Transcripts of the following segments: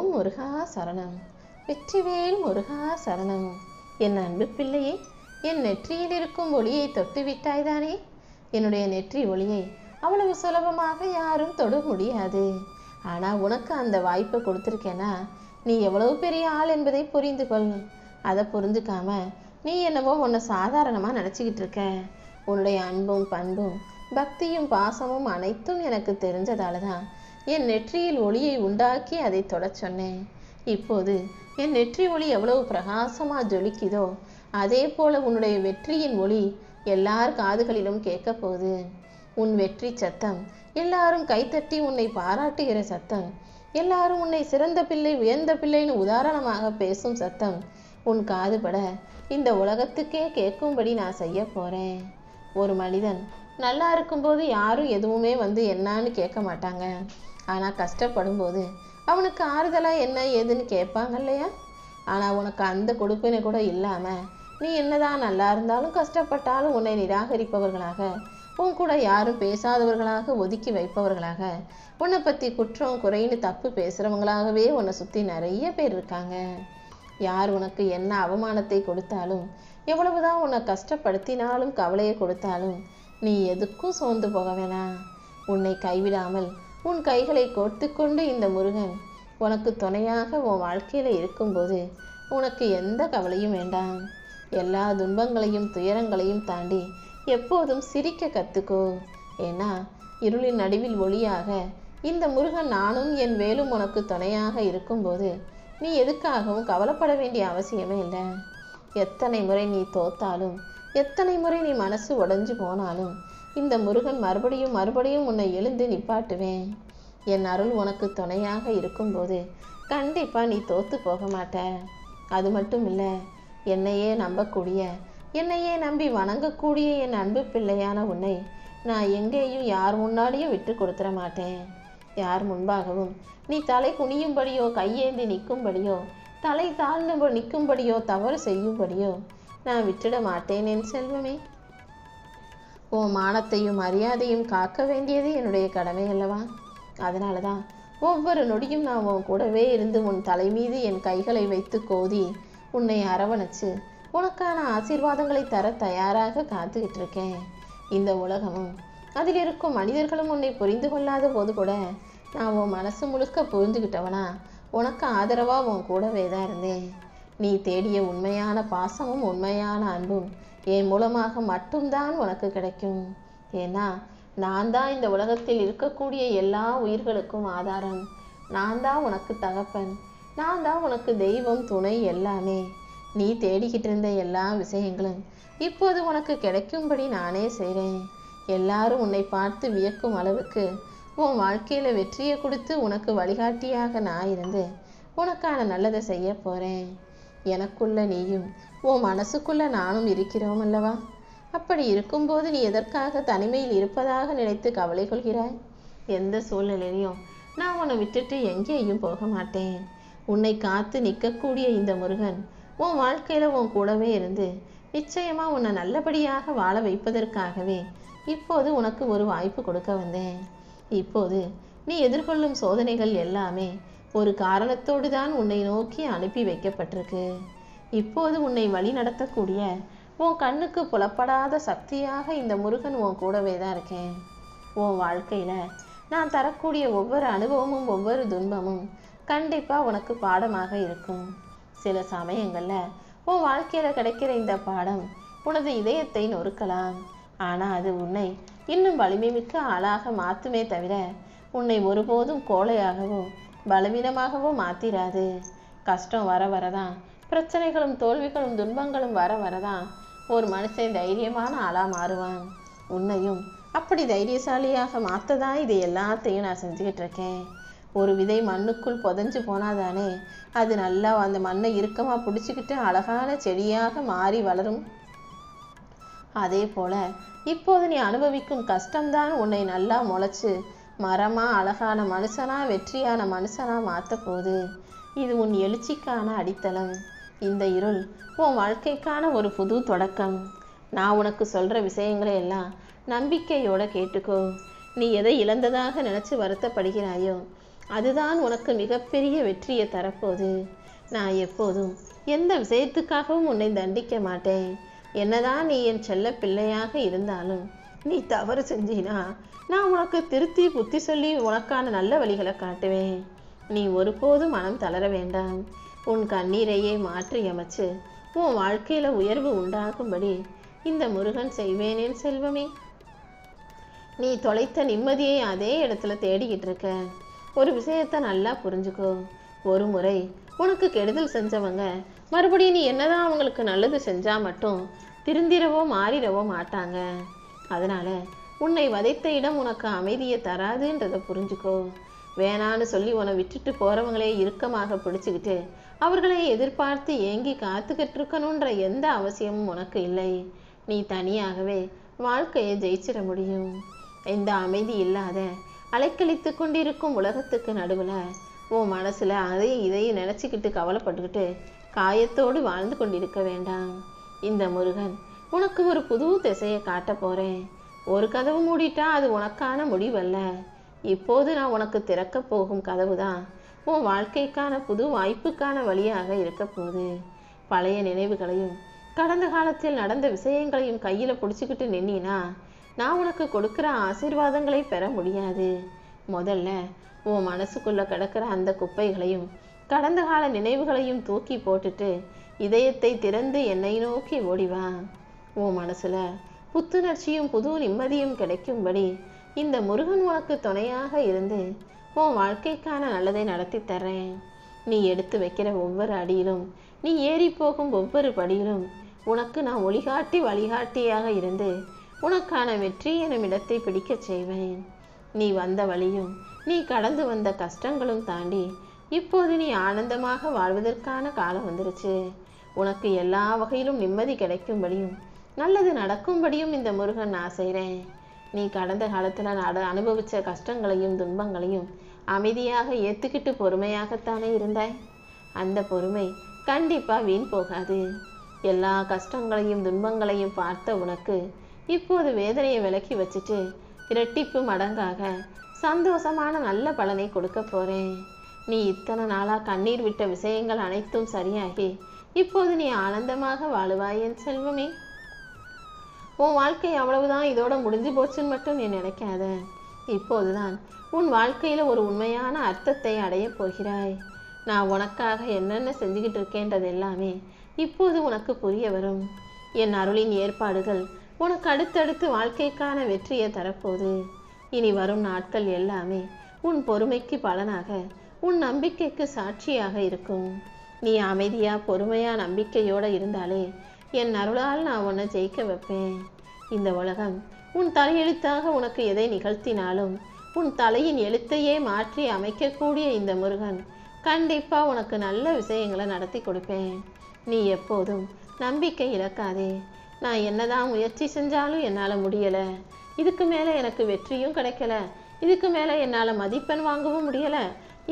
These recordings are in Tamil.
ஓம் முருகா சரணம். வெற்றிவேல் முருகா சரணம். என் அன்பு பிள்ளையே, என் நெற்றியில் இருக்கும் ஒளியை தொட்டு விட்டாய்தானே? என்னுடைய நெற்றி ஒளியை அவ்வளவு சுலபமாக யாரும் தொட முடியாது. ஆனால் உனக்கு அந்த வாய்ப்பை கொடுத்துருக்கேன்னா நீ எவ்வளவு பெரிய ஆள் என்பதை புரிந்து கொள். அதை புரிஞ்சுக்காம நீ என்னவோ உன்னை சாதாரணமாக நினச்சிக்கிட்டு இருக்க. உன்னுடைய அன்பும் பண்பும் பக்தியும் பாசமும் அனைத்தும் எனக்கு தெரிஞ்சதால தான் என் நெற்றியில் ஒளியை உண்டாக்கி அதை தொட சொன்னேன். இப்போது என் நெற்றி ஒளி எவ்வளவு பிரகாசமாக ஜொலிக்குதோ அதே போல உன்னுடைய வெற்றியின் ஒளி எல்லார் காதுகளிலும் கேட்க போகுது. உன் வெற்றி சத்தம், எல்லாரும் கைத்தட்டி உன்னை பாராட்டுகிற சத்தம், எல்லாரும் உன்னை சிறந்த பிள்ளை உயர்ந்த பிள்ளைன்னு உதாரணமாக பேசும் சத்தம் உன் காதுபட இந்த உலகத்துக்கே கேட்கும்படி நான் செய்ய போகிறேன். ஒரு மனிதன் நல்லா இருக்கும்போது யாரும் எதுவுமே வந்து என்னான்னு கேட்க மாட்டாங்க. ஆனால் கஷ்டப்படும் போது அவனுக்கு ஆறுதலாக என்ன ஏதுன்னு கேட்பாங்க இல்லையா? ஆனால் உனக்கு அந்த கொடுப்பினை கூட இல்லாமல் நீ என்னதான் நல்லா இருந்தாலும் கஷ்டப்பட்டாலும் உன்னை நிராகரிப்பவர்களாக, உன் கூட யாரும் பேசாதவர்களாக, ஒதுக்கி வைப்பவர்களாக, உன்னை பற்றி குற்றம் குறைன்னு தப்பு பேசுகிறவங்களாகவே உன்னை சுற்றி நிறைய பேர் இருக்காங்க. யார் உனக்கு என்ன அவமானத்தை கொடுத்தாலும், எவ்வளவுதான் உன்னை கஷ்டப்படுத்தினாலும், கவலையை கொடுத்தாலும் நீ எதுக்கும் சோர்ந்து போக வேணாம். உன்னை கைவிடாமல் உன் கைகளை கோர்த்துக்கொண்டு இந்த முருகன் உனக்கு துணையாக உன் வாழ்க்கையில் இருக்கும்போது உனக்கு எந்த கவலையும் வேண்டாம். எல்லா துன்பங்களையும் துயரங்களையும் தாண்டி எப்போதும் சிரிக்க கற்றுக்கோ. ஏன்னா இருளின் நடுவில் ஒளியாக இந்த முருகன் நானும் என் வேலும் உனக்கு துணையாக இருக்கும்போது நீ எதுக்காகவும் கவலைப்பட வேண்டிய அவசியமே இல்லை. எத்தனை முறை நீ தோத்தாலும், எத்தனை முறை நீ மனசு உடைஞ்சு போனாலும் இந்த முருகன் மறுபடியும் மறுபடியும் உன்னை எழுந்து நிப்பாட்டுவேன். என் அருள் உனக்கு துணையாக இருக்கும்போது கண்டிப்பாக நீ தோத்து போக மாட்ட. அது மட்டும் இல்லை, என்னையே நம்பக்கூடிய, என்னையே நம்பி வணங்கக்கூடிய என் அன்பு பிள்ளையான உன்னை நான் எங்கேயும் யார் முன்னாடியும் விட்டு கொடுத்துட மாட்டேன். யார் முன்பாகவும் நீ தலை குனியும்படியோ, கையேந்தி நிற்கும்படியோ, தலை தாழ்ந்து நிற்கும்படியோ, தவறு செய்யும்படியோ நான் விட்டுட மாட்டேன் என் செல்வமே. உன் மானத்தையும் மரியாதையும் காக்க வேண்டியது என்னுடைய கடமை அல்லவா? அதனால தான் ஒவ்வொரு நொடியும் நான் உன் கூடவே இருந்து உன் தலை மீது என் கைகளை வைத்து கோதி உன்னை அரவணைச்சு உனக்கான ஆசீர்வாதங்களை தர தயாராக காத்துக்கிட்டு இருக்கேன். இந்த உலகமும் அதில் இருக்கும் மனிதர்களும் உன்னை புரிந்து கொள்ளாத போது கூட நான் உன் மனசு முழுக்க புரிஞ்சுக்கிட்டவனா உனக்கு ஆதரவாக உன் கூடவே தான் இருந்தேன். நீ தேடிய உண்மையான பாசமும் உண்மையான அன்பும் என் மூலமாக மட்டும்தான் உனக்கு கிடைக்கும். ஏன்னா நான் தான் இந்த உலகத்தில் இருக்கக்கூடிய எல்லா உயிர்களுக்கும் ஆதாரம். நான் தான் உனக்கு தகப்பன், நான் தான் உனக்கு தெய்வம், துணை, எல்லாமே. நீ தேடிக்கிட்டு இருந்த எல்லா விஷயங்களும் இப்போது உனக்கு கிடைக்கும்படி நானே செய்கிறேன். எல்லாரும் உன்னை பார்த்து வியக்கும் அளவுக்கு உன் வாழ்க்கையில் வெற்றியை கொடுத்து உனக்கு வழிகாட்டியாக நான் இருந்து உனக்கான நல்லதை செய்ய போகிறேன். எனக்குள்ள நீயும் உன் மனசுக்குள்ள நானும் இருக்கிறோம் அல்லவா? அப்படி இருக்கும்போது நீ எதற்காக தனிமையில் இருப்பதாக நினைத்து கவலை கொள்கிறாய்? எந்த சூழ்நிலையிலையும் நான் உன்னை விட்டுட்டு எங்கேயும் போக மாட்டேன். உன்னை காத்து நிற்கக்கூடிய இந்த முருகன் உன் வாழ்க்கையில் உன் கூடவே இருந்து நிச்சயமாக உன்னை நல்லபடியாக வாழ வைப்பதற்காகவே இப்போது உனக்கு ஒரு வாய்ப்பு கொடுக்க வந்தேன். இப்போது நீ எதிர்கொள்ளும் சோதனைகள் எல்லாமே ஒரு காரணத்தோடு தான் உன்னை நோக்கி அனுப்பி வைக்கப்பட்டிருக்கு. இப்போது உன்னை வழி நடத்தக்கூடிய உன் கண்ணுக்கு புலப்படாத சக்தியாக இந்த முருகன் உன் கூடவே தான் இருக்கேன். உன் வாழ்க்கையில் நான் தரக்கூடிய ஒவ்வொரு அனுபவமும் ஒவ்வொரு துன்பமும் கண்டிப்பாக உனக்கு பாடமாக இருக்கும். சில சமயங்களில் உன் வாழ்க்கையில் கிடைக்கிற இந்த பாடம் உனது இதயத்தை நொறுக்கலாம். ஆனால் அது உன்னை இன்னும் வலிமை மிக்க ஆளாக மாற்றுமே தவிர உன்னை ஒருபோதும் கோழையாகவோ பலவீனமாகவோ மாற்றிடாது. கஷ்டம் வர வரதான், பிரச்சனைகளும் தோல்விகளும் துன்பங்களும் வர வரதான் ஒரு மனுஷன் தைரியமான ஆளாக மாறுவான். உன்னையும் அப்படி தைரியசாலியாக மாற்றதான் இது எல்லாத்தையும் நான் செஞ்சுக்கிட்டு இருக்கேன். ஒரு விதை மண்ணுக்குள் புதைஞ்சு போனாதானே அது நல்லா அந்த மண்ணை இறுக்கமாக பிடிச்சிக்கிட்டு அழகான செடியாக மாறி வளரும். அதே போல இப்போது நீ அனுபவிக்கும் கஷ்டம்தான் உன்னை நல்லா முளைச்சு மரமா அழகான மனுஷனா வெற்றியான மனுஷனா மாற்ற போகுது. இது உன் எழுச்சிக்கான அடித்தளம். இந்த இருள் உன் வாழ்க்கைக்கான ஒரு புது தொடக்கம். நான் உனக்கு சொல்கிற விஷயங்களை எல்லாம் நம்பிக்கையோட கேட்டுக்கோ. நீ எதை இழந்ததாக நினச்சி வருத்தப்படுகிறாயோ அதுதான் உனக்கு மிகப்பெரிய வெற்றியை தரப்போகுது. நான் எப்போதும் எந்த விஷயத்துக்காகவும் உன்னை தண்டிக்க மாட்டேன். என்னதான் நீ என் செல்ல பிள்ளையாக இருந்தாலும் நீ தவறு செஞ்சினா நான் உனக்கு திருத்தி புத்தி சொல்லி உனக்கான நல்ல வழிகளை காட்டுவேன். நீ ஒருபோதும் மனம் தளர வேண்டாம். உன் கண்ணீரையே மாற்றி அமைச்சு உன் வாழ்க்கையில உயர்வு உண்டாகும்படி இந்த முருகன் செய்வேனேன் செல்வமே. நீ தொலைத்த நிம்மதியை அதே இடத்துல தேடிக்கிட்டு இருக்க. ஒரு விஷயத்த நல்லா புரிஞ்சுக்கோ. ஒரு முறை உனக்கு கெடுதல் செஞ்சவங்க மறுபடியும் நீ என்னதான் அவங்களுக்கு நல்லது செஞ்சா மட்டும் திருந்திரவோ மாறிடவோ மாட்டாங்க. அதனால உன்னை வதைத்த இடம் உனக்கு அமைதியை தராதுன்றதை புரிஞ்சுக்கோ. வேணான்னு சொல்லி உன்னை விட்டுட்டு போறவங்களே இறுக்கமாக பிடிச்சுக்கிட்டு அவர்களை எதிர்பார்த்து ஏங்கி காத்துக்கிட்டு இருக்கணுன்ற எந்த அவசியமும் உனக்கு இல்லை. நீ தனியாகவே வாழ்க்கையை ஜெயிச்சிட முடியும். இந்த அமைதி இல்லாத அலைக்கழித்து கொண்டிருக்கும் உலகத்துக்கு நடுவுல உன் மனசுல அதையும் இதையும் நினைச்சுக்கிட்டு கவலைப்பட்டுக்கிட்டு காயத்தோடு வாழ்ந்து கொண்டிருக்க வேண்டாம். இந்த முருகன் உனக்கு ஒரு புது திசையை காட்ட போறேன். ஒரு கதவு மூடிட்டா அது உனக்கான முடிவல்ல. இப்போது நான் உனக்கு திறக்க போகும் கதவு தான் உன் வாழ்க்கைக்கான புது வாய்ப்புக்கான வழியாக இருக்க போகுது. பழைய நினைவுகளையும் கடந்த காலத்தில் நடந்த விஷயங்களையும் கையில பிடிச்சிக்கிட்டு நின்னா நான் உனக்கு கொடுக்கிற ஆசீர்வாதங்களை பெற முடியாது. முதல்ல உன் மனசுக்குள்ள கிடக்கிற அந்த குப்பைகளையும் கடந்த கால நினைவுகளையும் தூக்கி போட்டுட்டு இதயத்தை திறந்து என்னை நோக்கி ஓடிவா. உன் மனசுல புத்துணர்ச்சியும் புது நிம்மதியும் கிடைக்கும்படி இந்த முருகன் உனக்கு துணையாக இருந்து உன் வாழ்க்கைக்கான நல்லதை நடத்தி தர்றேன். நீ எடுத்து வைக்கிற ஒவ்வொரு அடியிலும் நீ ஏறி போகும் ஒவ்வொரு படியிலும் உனக்கு நான் ஒளிகாட்டி வழிகாட்டியாக இருந்து உனக்கான வெற்றி எனும் இடத்தை பிடிக்க செய்வேன். நீ வந்த வழியும் நீ கடந்து வந்த கஷ்டங்களும் தாண்டி இப்போது நீ ஆனந்தமாக வாழ்வதற்கான காலம் வந்துருச்சு. உனக்கு எல்லா வகையிலும் நிம்மதி கிடைக்கும்படியும் நல்லது நடக்கும்படியும் இந்த முருகன் நான் செய்கிறேன். நீ கடந்த காலத்தில் அனுபவித்த கஷ்டங்களையும் துன்பங்களையும் அமைதியாக ஏற்றுக்கிட்டு பொறுமையாகத்தானே இருந்தாய். அந்த பொறுமை கண்டிப்பாக வீண் போகாது. எல்லா கஷ்டங்களையும் துன்பங்களையும் பார்த்த உனக்கு இப்போது வேதனையை விலக்கி வச்சுட்டு இரட்டிப்பு மடங்காக சந்தோஷமான நல்ல பலனை கொடுக்க போறேன். நீ இத்தனை நாளா கண்ணீர் விட்ட விஷயங்கள் அனைத்தும் சரியாகி இப்போது நீ ஆனந்தமாக வாழுவாய் என் செல்வமே. உன் வாழ்க்கை அவ்வளவுதான், இதோட முடிஞ்சு போச்சுன்னு மட்டும் நீ நினைக்காத. இப்போதுதான் உன் வாழ்க்கையில ஒரு உண்மையான அர்த்தத்தை அடைய போகிறாய். நான் உனக்காக என்னென்ன செஞ்சுக்கிட்டு இருக்கேன்றது எல்லாமே இப்போது உனக்கு புரிய வரும். என் அருளின் ஏற்பாடுகள் உனக்கு அடுத்தடுத்து வாழ்க்கைக்கான வெற்றியை தரப்போகுது. இனி வரும் நாட்கள் எல்லாமே உன் பொறுமைக்கு பலனாக உன் நம்பிக்கைக்கு சாட்சியாக இருக்கும். நீ அமைதியா பொறுமையா நம்பிக்கையோட இருந்தாலே என் அருளால் நான் உன்னை ஜெயிக்க வைப்பேன். இந்த உலகம் உன் தலையெழுத்தாக உனக்கு எதை நிகழ்த்தினாலும் உன் தலையின் எழுத்தையே மாற்றி அமைக்கக்கூடிய இந்த முருகன் கண்டிப்பா உனக்கு நல்ல விஷயங்களை நடத்தி கொடுப்பேன். நீ எப்போதும் நம்பிக்கை இழக்காதே. நான் என்னதான் முயற்சி செஞ்சாலும் என்னால் முடியலை, இதுக்கு மேலே எனக்கு வெற்றியும் கிடைக்கல, இதுக்கு மேலே என்னால் மதிப்பெண் வாங்கவும் முடியலை,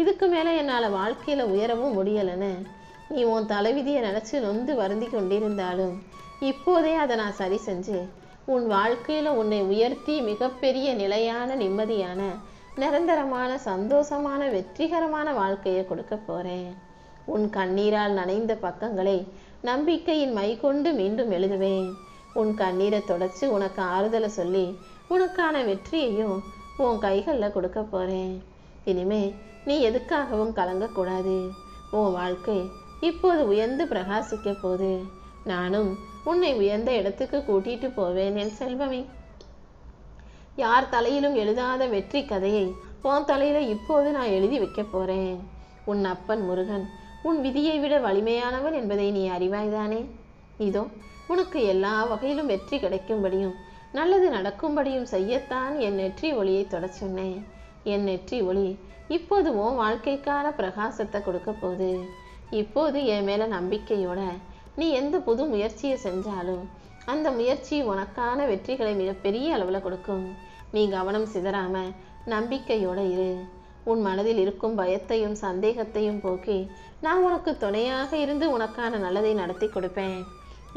இதுக்கு மேலே என்னால் வாழ்க்கையில் உயரவும் முடியலைன்னு நீ உன் தலைவிதியை நினச்சி நொந்து வருந்தி கொண்டிருந்தாலும் இப்போதே அதை நான் சரி செஞ்சு உன் வாழ்க்கையில் உன்னை உயர்த்தி மிகப்பெரிய நிலையான நிம்மதியான நிரந்தரமான சந்தோஷமான வெற்றிகரமான வாழ்க்கையை கொடுக்க போகிறேன். உன் கண்ணீரால் நனைந்த பக்கங்களை நம்பிக்கையின் மை கொண்டு மீண்டும் எழுதுவேன். உன் கண்ணீரை தொடச்சு உனக்கு ஆறுதலை சொல்லி உனக்கான வெற்றியையும் உன் கைகளில் கொடுக்க போகிறேன். இனிமே நீ எதுக்காகவும் கலங்கக்கூடாது. உன் வாழ்க்கை இப்போது உயர்ந்து பிரகாசிக்க போகுது. நானும் உன்னை உயர்ந்த இடத்துக்கு கூட்டிட்டு போவேன் என் செல்வமே. யார் தலையிலும் எழுதாத வெற்றி கதையை உன் தலையில இப்போது நான் எழுதி வைக்க போறேன். உன் அப்பன் முருகன் உன் விதியை விட வலிமையானவன் என்பதை நீ அறிவாய்தானே. இதோ உனக்கு எல்லா வகையிலும் வெற்றி கிடைக்கும்படியும் நல்லது நடக்கும்படியும் செய்யத்தான் என் நெற்றி ஒளியை தொட சொன்னேன். என் நெற்றி ஒளி இப்போது உன் வாழ்க்கைக்கான பிரகாசத்தை கொடுக்க போகுது. இப்போது என் மேல நம்பிக்கையோட நீ எந்த புது முயற்சியை செஞ்சாலும் அந்த முயற்சி உனக்கான வெற்றிகளை மிகப்பெரிய அளவில் கொடுக்கும். நீ கவனம் சிதறாம நம்பிக்கையோட இரு. உன் மனதில் இருக்கும் பயத்தையும் சந்தேகத்தையும் போக்கி நான் உனக்கு துணையாக இருந்து உனக்கான நல்லதை நடத்தி கொடுப்பேன்.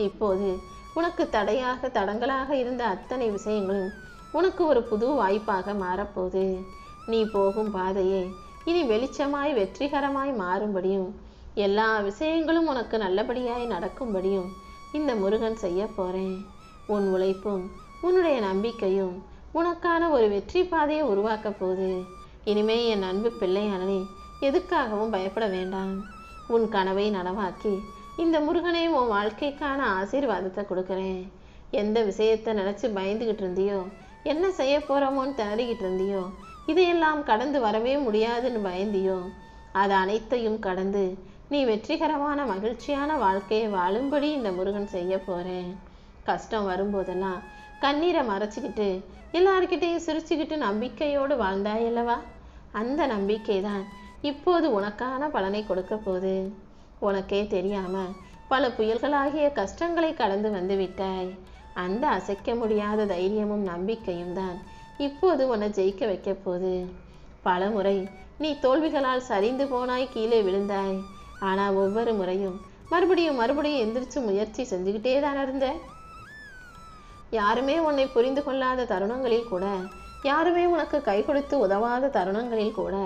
இப்போது உனக்கு தடங்களாக இருந்த அத்தனை விஷயங்களும் உனக்கு ஒரு புது வாய்ப்பாக மாறப்போகுது. நீ போகும் பாதையை இனி வெளிச்சமாய் வெற்றிகரமாய் மாறும்படியும் எல்லா விஷயங்களும் உனக்கு நல்லபடியாய் நடக்கும்படியும் இந்த முருகன் செய்ய போறேன். உன் உழைப்பும் உன்னுடைய நம்பிக்கையும் உனக்கான ஒரு வெற்றி பாதையை உருவாக்க போகுது. இனிமே என் அன்பு பிள்ளையானே, எதுக்காகவும் பயப்பட வேண்டாம். உன் கனவை நனவாக்கி இந்த முருகனே உன் வாழ்க்கைக்கான ஆசீர்வாதத்தை கொடுக்குறேன். எந்த விஷயத்தை நினச்சி பயந்துகிட்டு இருந்தியோ, என்ன செய்ய போகிறோமோன்னு திணறிக்கிட்டு இருந்தியோ, இதையெல்லாம் கடந்து வரவே முடியாதுன்னு பயந்தியோ, அது அனைத்தையும் கடந்து நீ வெற்றிகரமான மகிழ்ச்சியான வாழ்க்கையை வாழும்படி இந்த முருகன் செய்ய போகிறேன். கஷ்டம் வரும்போதெல்லாம் கண்ணீரை மறைச்சிக்கிட்டு எல்லார்கிட்டையும் சிரிச்சுக்கிட்டு நம்பிக்கையோடு வாழ்ந்தாயல்லவா, அந்த நம்பிக்கை தான் இப்போது உனக்கான பலனை கொடுக்க போகுது. உனக்கே தெரியாம பல புயல்களாகிய கஷ்டங்களை கடந்து வந்து விட்டாய். அந்த அசைக்க முடியாத தைரியமும் நம்பிக்கையும் தான் இப்போது உன்னை ஜெயிக்க வைக்க போகுது. பல முறை நீ தோல்விகளால் சரிந்து போனாய், கீழே விழுந்தாய். ஆனா ஒவ்வொரு முறையும் மறுபடியும் எந்திரிச்சு முயற்சி செஞ்சுக்கிட்டே தான் இருந்த. யாருமே உன்னை புரிந்து கொள்ளாத தருணங்களில் கூட, யாருமே உனக்கு கை கொடுத்து உதவாத தருணங்களில் கூட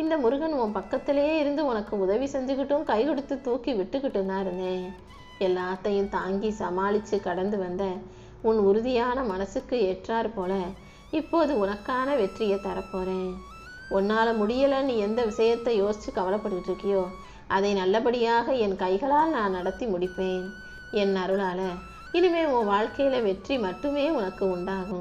இந்த முருகன் உன் பக்கத்திலே இருந்து உனக்கு உதவி செஞ்சுக்கிட்டும் கை கொடுத்து தூக்கி விட்டுக்கிட்டும் தான் இருந்தேன். எல்லாத்தையும் தாங்கி சமாளித்து கடந்து வந்த உன் உறுதியான மனசுக்கு ஏற்றார் போல இப்போது உனக்கான வெற்றியை தரப்போறேன். உன்னால் முடியலை நீ எந்த விஷயத்தை யோசித்து கவலைப்பட்டுட்டு இருக்கியோ, அதை நல்லபடியாக என் கைகளால் நான் நடத்தி முடிப்பேன். என் அருளால் இனிமே உன் வாழ்க்கையில் வெற்றி மட்டுமே உனக்கு உண்டாகும்.